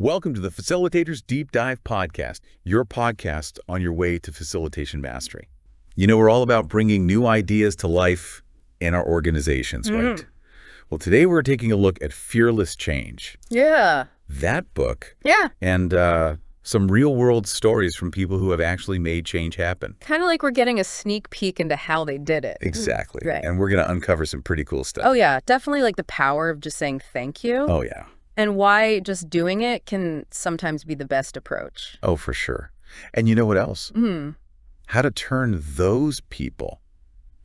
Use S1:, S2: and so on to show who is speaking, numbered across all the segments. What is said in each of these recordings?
S1: Welcome to the Facilitators Deep Dive podcast, your podcast on your way to facilitation mastery. You know, we're all about bringing new ideas to life in our organizations, right? Well, today we're taking a look at Fearless Change.
S2: Yeah.
S1: That book.
S2: Yeah.
S1: And some real-world stories from people who have actually made change happen.
S2: Kind of like we're getting a sneak peek into how they did it.
S1: Exactly.
S2: Right.
S1: And we're going to uncover some pretty cool stuff.
S2: Oh, yeah. Definitely like the power of just saying thank you.
S1: Oh, yeah.
S2: And why just doing it can sometimes be the best approach.
S1: Oh, for sure. And you know what else? How to turn those people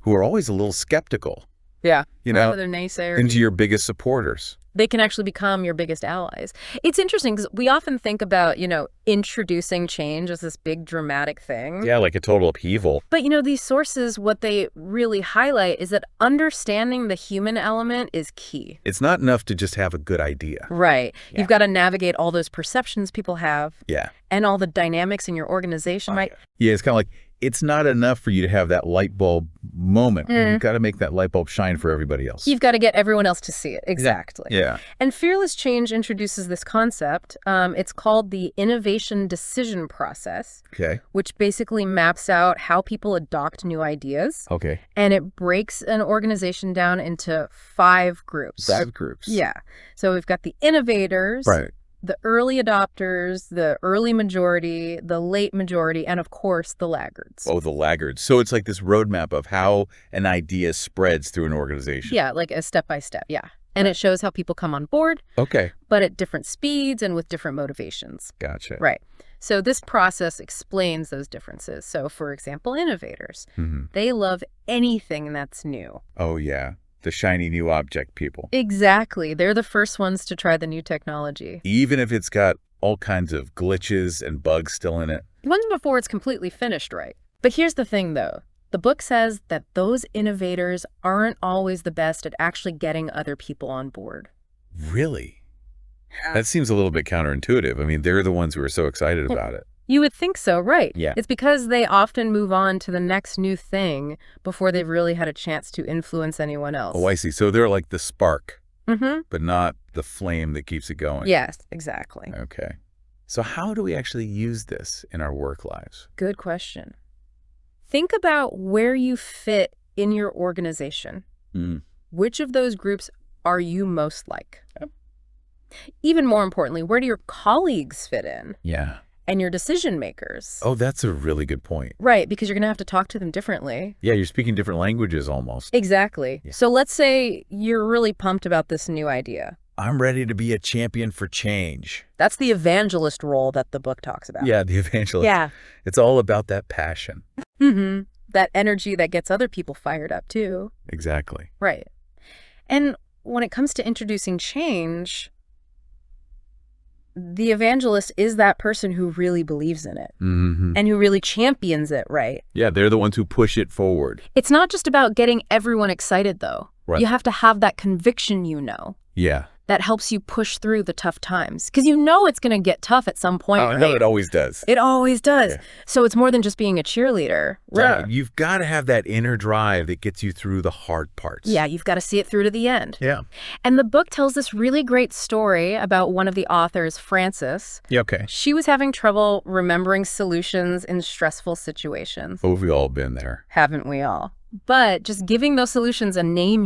S1: who are always a little skeptical,
S2: Yeah.
S1: you know,
S2: They're naysayers.
S1: into your biggest supporters.
S2: They can actually become your biggest allies. It's interesting because we often think about, introducing change as this big dramatic thing.
S1: Yeah, like a total upheaval.
S2: But, these sources, what they really highlight is that understanding the human element is key.
S1: It's not enough to just have a good idea.
S2: Right.
S1: Yeah.
S2: You've got to navigate all those perceptions people have.
S1: Yeah.
S2: And all the dynamics in your organization, right?
S1: Yeah, it's kind of like, it's not enough for you to have that light bulb moment. You've got to make that light bulb shine for everybody else.
S2: You've got to get everyone else to see it. Exactly.
S1: Yeah.
S2: And Fearless Change introduces this concept. It's called the innovation decision process,
S1: Okay.
S2: which basically maps out how people adopt new ideas.
S1: Okay.
S2: And it breaks an organization down into 5 groups.
S1: 5 groups.
S2: Yeah. So we've got the innovators.
S1: Right.
S2: The early adopters, the early majority, the late majority, and of course, the laggards.
S1: Oh, the laggards. So it's like this roadmap of how an idea spreads through an organization.
S2: Yeah, like a step-by-step, yeah. And it shows how people come on board,
S1: Okay.
S2: but at different speeds and with different motivations.
S1: Gotcha.
S2: Right. So this process explains those differences. So, for example, innovators, they love anything that's new.
S1: Oh, yeah. The shiny new object people.
S2: Exactly. They're the first ones to try the new technology.
S1: Even if it's got all kinds of glitches and bugs still in it.
S2: Once before it's completely finished, right? But here's the thing, though. The book says that those innovators aren't always the best at actually getting other people on board.
S1: Really? That seems a little bit counterintuitive. I mean, they're the ones who are so excited about it.
S2: You would think so, right?
S1: Yeah.
S2: It's because they often move on to the next new thing before they've really had a chance to influence anyone else.
S1: Oh, I see. So they're like the spark,
S2: Mm-hmm.
S1: but not the flame that keeps it going.
S2: Yes, exactly.
S1: Okay. So how do we actually use this in our work lives?
S2: Good question. Think about where you fit in your organization. Which of those groups are you most like?
S1: Yep.
S2: Even more importantly, where do your colleagues fit in?
S1: Yeah.
S2: And your decision makers.
S1: Oh, that's a really good point.
S2: Right, because you're going to have to talk to them differently.
S1: Yeah, you're speaking different languages almost.
S2: Exactly.
S1: Yeah.
S2: So let's say you're really pumped about this new idea.
S1: I'm ready to be a champion for change.
S2: That's the evangelist role that the book talks about.
S1: Yeah, the evangelist.
S2: Yeah.
S1: It's all about that passion.
S2: That energy that gets other people fired up too.
S1: Exactly.
S2: Right. And when it comes to introducing change, the evangelist is that person who really believes in it and who really champions it, right?
S1: Yeah, they're the ones who push it forward.
S2: It's not just about getting everyone excited, though.
S1: Right.
S2: You have to have that conviction,
S1: Yeah.
S2: that helps you push through the tough times. Because it's going to get tough at some point,
S1: Oh,
S2: right?
S1: no, it always does.
S2: It always does.
S1: Yeah.
S2: So it's more than just being a cheerleader.
S1: Right. You've got to have that inner drive that gets you through the hard parts.
S2: Yeah, you've got to see it through to the end.
S1: Yeah.
S2: And the book tells this really great story about one of the authors, Frances.
S1: Yeah, okay.
S2: She was having trouble remembering solutions in stressful situations.
S1: Oh, we've all been there.
S2: Haven't we all? But just giving those solutions a name,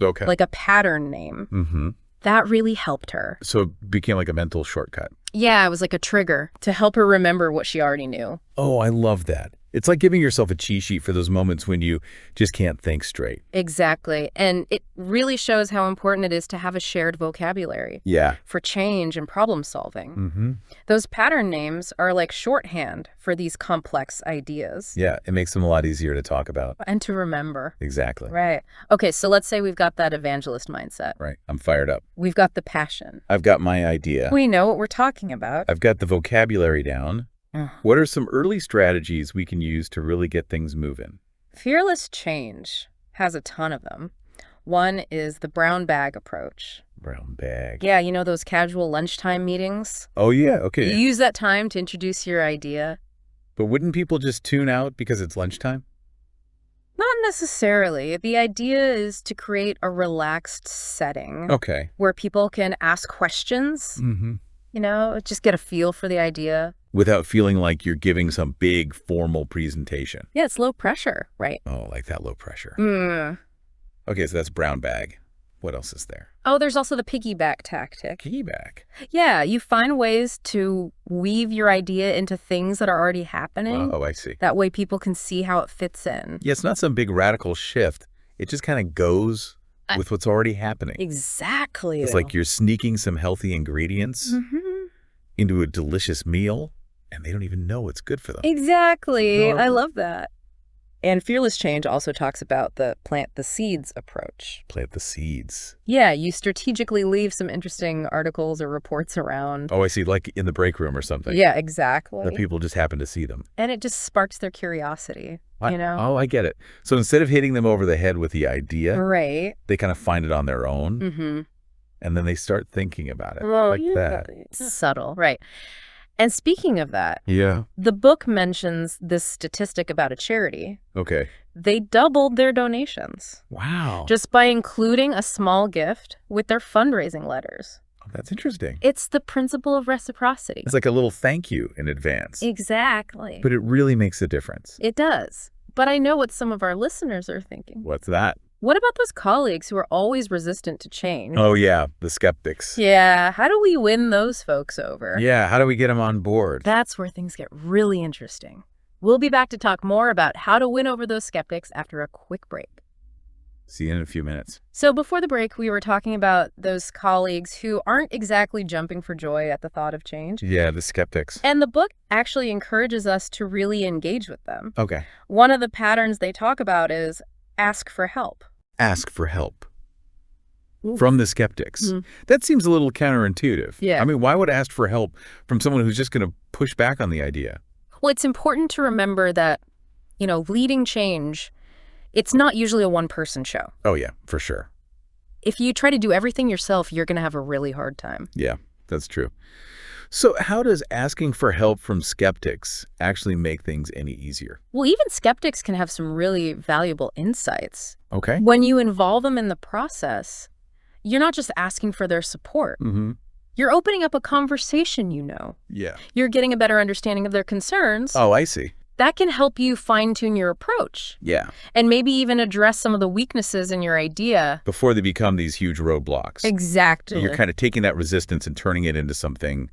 S1: Okay.
S2: like a pattern name, that really helped her.
S1: So it became like a mental shortcut.
S2: Yeah, it was like a trigger to help her remember what she already knew.
S1: Oh, I love that. It's like giving yourself a cheat sheet for those moments when you just can't think straight.
S2: Exactly. And it really shows how important it is to have a shared vocabulary.
S1: Yeah.
S2: For change and problem solving. Those pattern names are like shorthand for these complex ideas.
S1: Yeah, it makes them a lot easier to talk about.
S2: And to remember.
S1: Exactly.
S2: Right. Okay, so let's say we've got that evangelist mindset.
S1: Right. I'm fired up.
S2: We've got the passion.
S1: I've got my idea.
S2: We know what we're talking about.
S1: I've got the vocabulary down. What are some early strategies we can use to really get things moving?
S2: Fearless Change has a ton of them. One is the brown bag approach.
S1: Brown bag.
S2: Yeah, those casual lunchtime meetings?
S1: Oh, yeah. Okay.
S2: You use that time to introduce your idea.
S1: But wouldn't people just tune out because it's lunchtime?
S2: Not necessarily. The idea is to create a relaxed setting.
S1: Okay.
S2: Where people can ask questions, just get a feel for the idea.
S1: Without feeling like you're giving some big formal presentation.
S2: Yeah, it's low pressure, right?
S1: Oh, like that low pressure.
S2: Mm.
S1: Okay, so that's brown bag. What else is there?
S2: Oh, there's also the piggyback tactic.
S1: Piggyback.
S2: Yeah, you find ways to weave your idea into things that are already happening.
S1: Oh, I see.
S2: That way people can see how it fits in.
S1: Yeah, it's not some big radical shift. It just kind of goes with what's already happening.
S2: Exactly.
S1: It's like you're sneaking some healthy ingredients into a delicious meal, and they don't even know it's good for them.
S2: Exactly.
S1: No.
S2: I love that. And Fearless Change also talks about the plant the seeds approach.
S1: Plant the seeds.
S2: Yeah, you strategically leave some interesting articles or reports around.
S1: Oh, I see, like in the break room or something.
S2: Yeah, exactly.
S1: That people just happen to see them.
S2: And it just sparks their curiosity,
S1: Oh, I get it. So instead of hitting them over the head with the idea,
S2: Right.
S1: they kind of find it on their own,
S2: Mm-hmm.
S1: and then they start thinking about it that.
S2: Subtle, right. And speaking of that,
S1: Yeah.
S2: the book mentions this statistic about a charity.
S1: Okay.
S2: They doubled their donations
S1: Wow.
S2: just by including a small gift with their fundraising letters.
S1: That's interesting.
S2: It's the principle of reciprocity.
S1: It's like a little thank you in advance.
S2: Exactly.
S1: But it really makes a difference.
S2: It does. But I know what some of our listeners are thinking.
S1: What's that?
S2: What about those colleagues who are always resistant to change?
S1: Oh, yeah, the skeptics.
S2: Yeah, how do we win those folks over?
S1: Yeah, how do we get them on board?
S2: That's where things get really interesting. We'll be back to talk more about how to win over those skeptics after a quick break.
S1: See you in a few minutes.
S2: So before the break, we were talking about those colleagues who aren't exactly jumping for joy at the thought of change.
S1: Yeah, the skeptics.
S2: And the book actually encourages us to really engage with them.
S1: Okay.
S2: One of the patterns they talk about is ask for help.
S1: Ask for help.
S2: Ooh.
S1: From the skeptics.
S2: Mhm.
S1: That seems a little counterintuitive.
S2: Yeah.
S1: I mean, why would ask for help from someone who's just going to push back on the idea?
S2: Well, it's important to remember that, leading change, it's not usually a one-person show.
S1: Oh, yeah, for sure.
S2: If you try to do everything yourself, you're going to have a really hard time.
S1: Yeah, that's true. So how does asking for help from skeptics actually make things any easier?
S2: Well, even skeptics can have some really valuable insights.
S1: Okay.
S2: When you involve them in the process, you're not just asking for their support.
S1: Mm-hmm.
S2: You're opening up a conversation,
S1: Yeah.
S2: You're getting a better understanding of their concerns.
S1: Oh, I see.
S2: That can help you fine-tune your approach
S1: Yeah.
S2: and maybe even address some of the weaknesses in your idea.
S1: Before they become these huge roadblocks.
S2: Exactly.
S1: You're kind of taking that resistance and turning it into something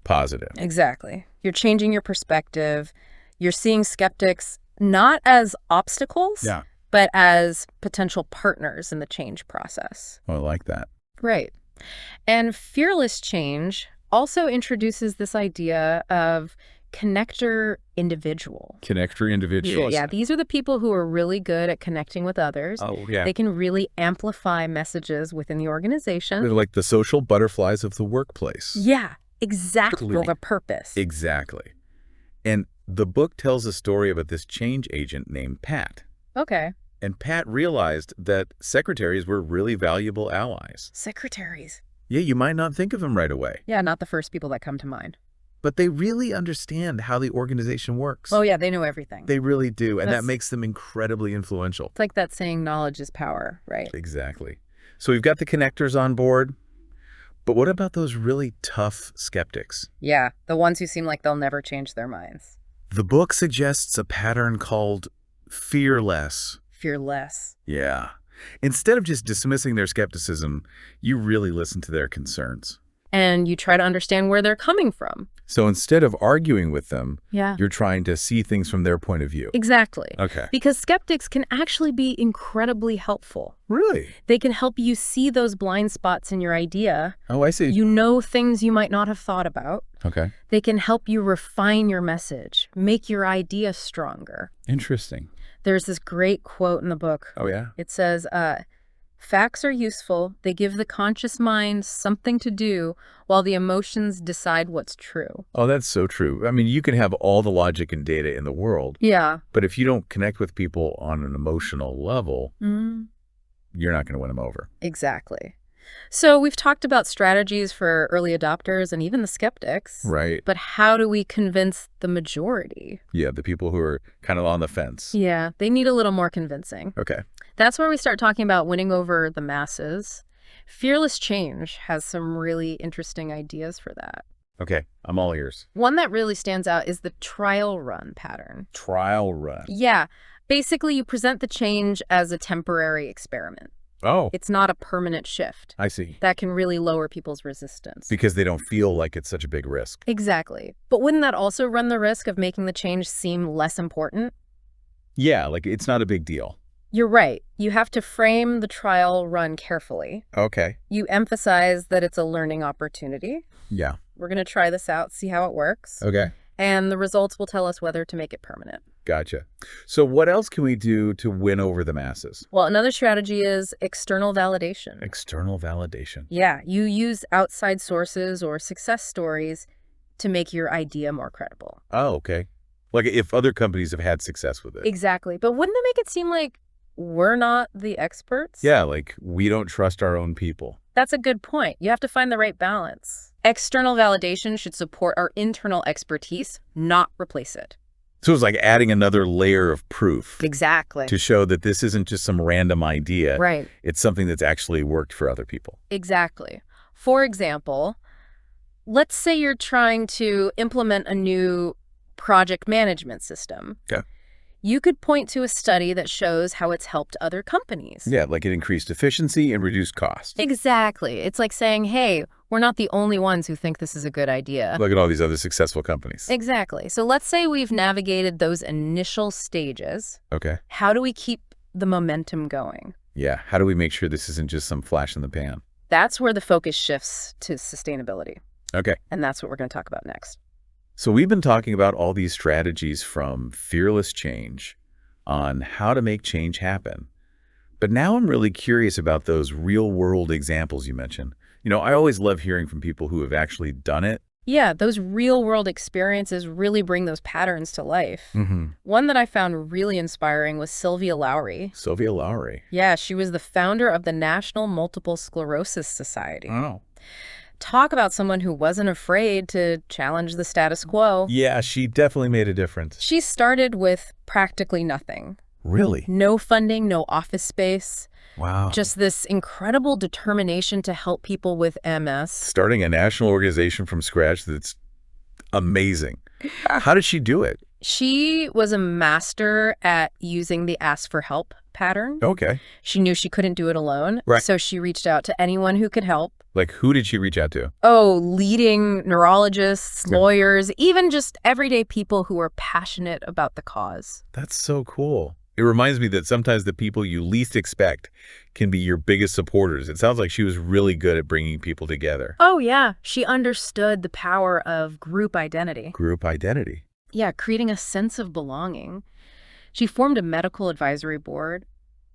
S1: positive.
S2: Exactly. You're changing your perspective. You're seeing skeptics not as obstacles,
S1: Yeah.
S2: but as potential partners in the change process.
S1: Oh, I like that.
S2: Right. And Fearless Change also introduces this idea of connector individual.
S1: Connector individuals.
S2: Yeah, these are the people who are really good at connecting with others.
S1: Oh, yeah.
S2: They can really amplify messages within the organization.
S1: They're like the social butterflies of the workplace.
S2: Yeah, exactly. For a purpose.
S1: Exactly. And the book tells a story about this change agent named Pat.
S2: Okay.
S1: And Pat realized that secretaries were really valuable allies.
S2: Secretaries.
S1: Yeah, you might not think of them right away,
S2: Yeah, not the first people that come to mind.
S1: but they really understand how the organization works.
S2: Oh, yeah, they know everything.
S1: They really do, and that
S2: That's-
S1: makes them incredibly influential.
S2: It's like that saying, knowledge is power, right?
S1: Exactly. So we've got the connectors on board, but what about those really tough skeptics?
S2: Yeah, the ones who seem like they'll never change their minds.
S1: The book suggests a pattern called fearless.
S2: Fearless.
S1: Yeah. Instead of just dismissing their skepticism, you really listen to their concerns.
S2: And you try to understand where they're coming from.
S1: So instead of arguing with them,
S2: Yeah.
S1: you're trying to see things from their point of view.
S2: Exactly.
S1: Okay.
S2: Because skeptics can actually be incredibly helpful.
S1: Really?
S2: They can help you see those blind spots in your idea.
S1: Oh, I see.
S2: You know things you might not have thought about.
S1: Okay.
S2: They can help you refine your message, make your idea stronger.
S1: Interesting.
S2: There's this great quote in the book.
S1: Oh, yeah?
S2: It says, facts are useful. They give the conscious mind something to do while the emotions decide what's true.
S1: Oh, that's so true. I mean, you can have all the logic and data in the world,
S2: Yeah.
S1: but if you don't connect with people on an emotional level,
S2: Mm,
S1: you're not going to win them over.
S2: exactly. So we've talked about strategies for early adopters and even the skeptics.
S1: Right.
S2: But how do we convince the majority?
S1: Yeah, the people who are kind of on the fence.
S2: Yeah, they need a little more convincing.
S1: Okay.
S2: That's where we start talking about winning over the masses. Fearless Change has some really interesting ideas for that.
S1: Okay, I'm all ears.
S2: One that really stands out is the trial run pattern.
S1: Trial run.
S2: Yeah. Basically, you present the change as a temporary experiment.
S1: Oh,
S2: It's not a permanent shift.
S1: I see.
S2: That can really lower people's resistance.
S1: Because they don't feel like it's such a big risk.
S2: Exactly. But wouldn't that also run the risk of making the change seem less important?
S1: Yeah, like it's not a big deal.
S2: You're right. You have to frame the trial run carefully.
S1: Okay.
S2: You emphasize that it's a learning opportunity.
S1: Yeah.
S2: We're going to try this out, see how it works.
S1: Okay.
S2: And the results will tell us whether to make it permanent.
S1: Gotcha. So what else can we do to win over the masses?
S2: Well, another strategy is external validation.
S1: External validation.
S2: Yeah, you use outside sources or success stories to make your idea more credible.
S1: Oh, okay. Like if other companies have had success with it.
S2: Exactly. But wouldn't it make it seem like we're not the experts?
S1: Yeah, like we don't trust our own people.
S2: That's a good point. You have to find the right balance. External validation should support our internal expertise, not replace it.
S1: So it's like adding another layer of proof
S2: Exactly.
S1: to show that this isn't just some random idea.
S2: Right.
S1: It's something that's actually worked for other people.
S2: Exactly. For example, let's say you're trying to implement a new project management system.
S1: Okay.
S2: You could point to a study that shows how it's helped other companies.
S1: Yeah, like it increased efficiency and reduced cost.
S2: Exactly. It's like saying, hey, we're not the only ones who think this is a good idea.
S1: Look at all these other successful companies.
S2: Exactly. So let's say we've navigated those initial stages.
S1: Okay.
S2: How do we keep the momentum going?
S1: Yeah. How do we make sure this isn't just some flash in the pan?
S2: That's where the focus shifts to sustainability.
S1: Okay.
S2: And that's what we're going to talk about next.
S1: So we've been talking about all these strategies from fearless change on how to make change happen. But now I'm really curious about those real-world examples you mentioned. You know, I always love hearing from people who have actually done it.
S2: Yeah, those real-world experiences really bring those patterns to life.
S1: Mm-hmm.
S2: One that I found really inspiring was Sylvia Lowry.
S1: Sylvia Lowry.
S2: Yeah, she was the founder of the National Multiple Sclerosis Society.
S1: Oh.
S2: Talk about someone who wasn't afraid to challenge the status quo.
S1: Yeah, she definitely made a difference.
S2: She started with practically nothing.
S1: Really?
S2: No funding, no office space.
S1: Wow.
S2: Just this incredible determination to help people with MS.
S1: Starting a national organization from scratch, that's amazing. How did she do it?
S2: She was a master at using the ask for help pattern.
S1: Okay.
S2: She knew she couldn't do it alone.
S1: Right.
S2: So she reached out to anyone who could help.
S1: Like, who did she reach out to?
S2: Oh, leading neurologists,
S1: Yeah.
S2: lawyers, even just everyday people who are passionate about the cause.
S1: That's so cool. It reminds me that sometimes the people you least expect can be your biggest supporters. It sounds like she was really good at bringing people together.
S2: Oh, yeah. She understood the power of group identity.
S1: Group identity.
S2: Yeah, creating a sense of belonging. She formed a medical advisory board,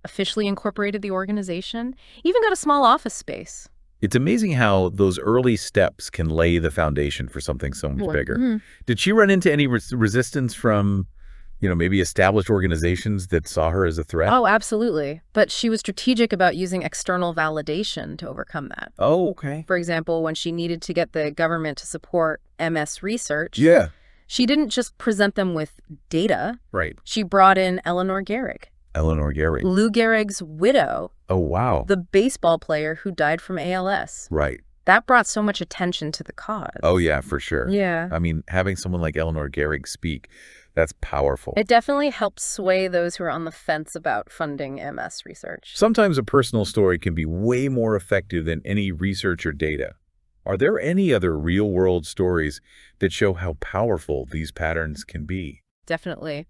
S2: officially incorporated the organization, even got a small office space.
S1: It's amazing how those early steps can lay the foundation for something so much bigger.
S2: Mhm.
S1: Did she run into any resistance from, you know, maybe established organizations that saw her as a threat?
S2: Oh, absolutely. But she was strategic about using external validation to overcome that.
S1: Oh, okay.
S2: For example, when she needed to get the government to support MS research,
S1: Yeah.
S2: she didn't just present them with data.
S1: Right.
S2: She brought in Eleanor Gehrig,
S1: Eleanor Gehrig.
S2: Lou Gehrig's widow,
S1: Oh, wow.
S2: the baseball player who died from ALS.
S1: Right.
S2: That brought so much attention to the cause.
S1: Oh, yeah, for sure.
S2: Yeah.
S1: I mean, having someone like Eleanor Gehrig speak, that's powerful.
S2: It definitely helps sway those who are on the fence about funding MS research.
S1: Sometimes a personal story can be way more effective than any research or data. Are there any other real-world stories that show how powerful these patterns can be?
S2: Definitely.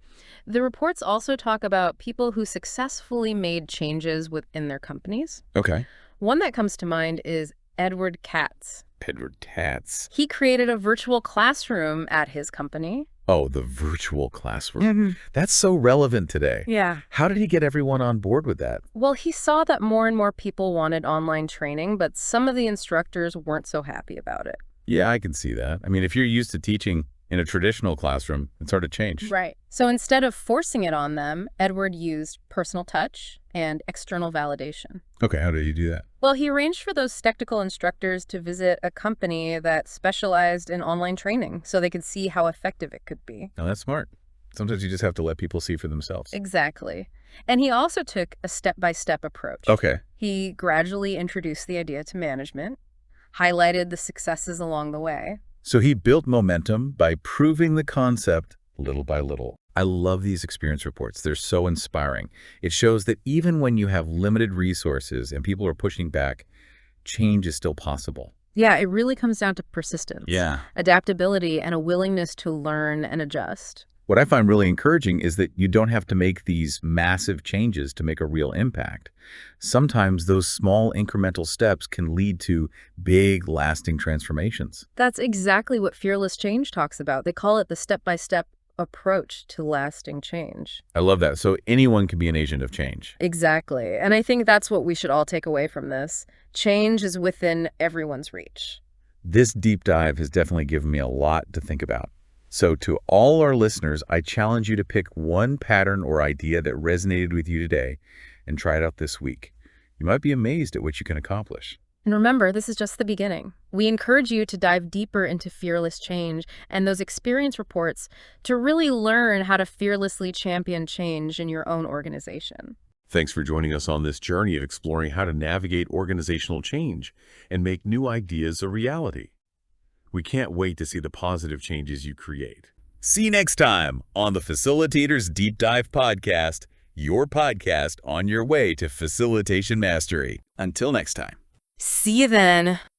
S2: The reports also talk about people who successfully made changes within their companies.
S1: Okay.
S2: One that comes to mind is Edward Katz.
S1: Edward Katz.
S2: He created a virtual classroom at his company.
S1: Oh, the virtual classroom. That's so relevant today.
S2: Yeah.
S1: How did he get everyone on board with that?
S2: Well, he saw that more and more people wanted online training, but some of the instructors weren't so happy about it.
S1: Yeah, I can see that. I mean, if you're used to teaching in a traditional classroom, it's hard to change.
S2: Right. So instead of forcing it on them, Edward used personal touch and external validation.
S1: Okay, how did you do that?
S2: Well, he arranged for those technical instructors to visit a company that specialized in online training so they could see how effective it could be.
S1: Now, that's smart. Sometimes you just have to let people see for themselves.
S2: Exactly. And he also took a step-by-step approach.
S1: Okay.
S2: He gradually introduced the idea to management, highlighted the successes along the way.
S1: So he built momentum by proving the concept little by little. I love these experience reports. They're so inspiring. It shows that even when you have limited resources and people are pushing back, change is still possible.
S2: Yeah, it really comes down to persistence,
S1: Yeah.
S2: adaptability, and a willingness to learn and adjust.
S1: What I find really encouraging is that you don't have to make these massive changes to make a real impact. Sometimes those small incremental steps can lead to big, lasting transformations.
S2: That's exactly what Fearless Change talks about. They call it the step-by-step approach to lasting change.
S1: I love that. So anyone can be an agent of change.
S2: Exactly. And I think that's what we should all take away from this. Change is within everyone's reach.
S1: This deep dive has definitely given me a lot to think about. So to all our listeners, I challenge you to pick one pattern or idea that resonated with you today and try it out this week. You might be amazed at what you can accomplish.
S2: And remember, this is just the beginning. We encourage you to dive deeper into fearless change and those experience reports to really learn how to fearlessly champion change in your own organization.
S3: Thanks for joining us on this journey of exploring how to navigate organizational change and make new ideas a reality. We can't wait to see the positive changes you create.
S1: See you next time on the Facilitators Deep Dive podcast, your podcast on your way to facilitation mastery. Until next time.
S2: See you then.